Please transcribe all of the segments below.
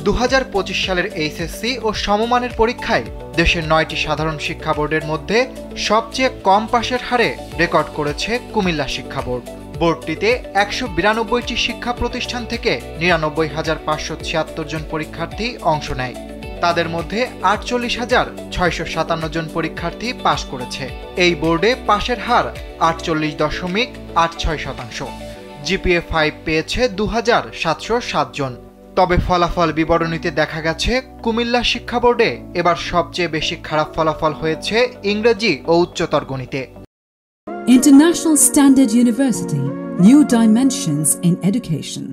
2025 সালের এইচএসসি ও সমমানের পরীক্ষায় দেশের 9টি সাধারণ শিক্ষা বোর্ডের মধ্যে সবচেয়ে কম পাশের হারে রেকর্ড করেছে কুমিল্লা শিক্ষা বোর্ড। বোর্ডটিতে 192টি শিক্ষা প্রতিষ্ঠান থেকে 99,576 জন পরীক্ষার্থী অংশ নেয়। তাদের মধ্যে 48,657 জন পরীক্ষার্থী পাশ করেছে। এই বোর্ডে পাশের হার 48.86%। জিপিএ 5 পেয়েছে 2,707 জন। তবে ফলাফল বিবরণীতে দেখা গেছে কুমিল্লা শিক্ষা বোর্ডে এবার সবচেয়ে বেশি খারাপ ফলাফল হয়েছে ইংরেজি ও উচ্চতর গণিতে। International Standard University, New Dimensions in Education.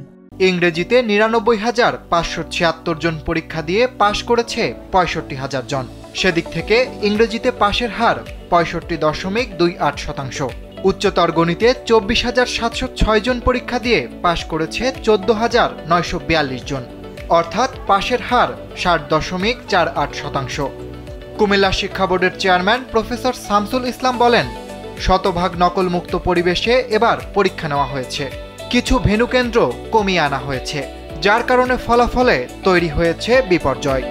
ইংরেজিতে 99,576 জন পরীক্ষা দিয়ে পাশ করেছে 65,000 জন। সেদিক থেকে ইংরেজিতে পাশের হার 65.28%। উচ্চতর গণিতে 24,706 জন পরীক্ষা দিয়ে পাশ করেছে 14,942 জন, অর্থাৎ পাশের হার 60.48%। কুমিল্লা শিক্ষা বোর্ডের চেয়ারম্যান প্রফেসর শামসুল ইসলাম বলেন, শতভাগ নকলমুক্ত পরিবেশে এবার পরীক্ষা নেওয়া হয়েছে। কিছু ভেন্যু কেন্দ্র কমিয়ে আনা হয়েছে, যার কারণে ফলাফলে তৈরি হয়েছে বিপর্যয়।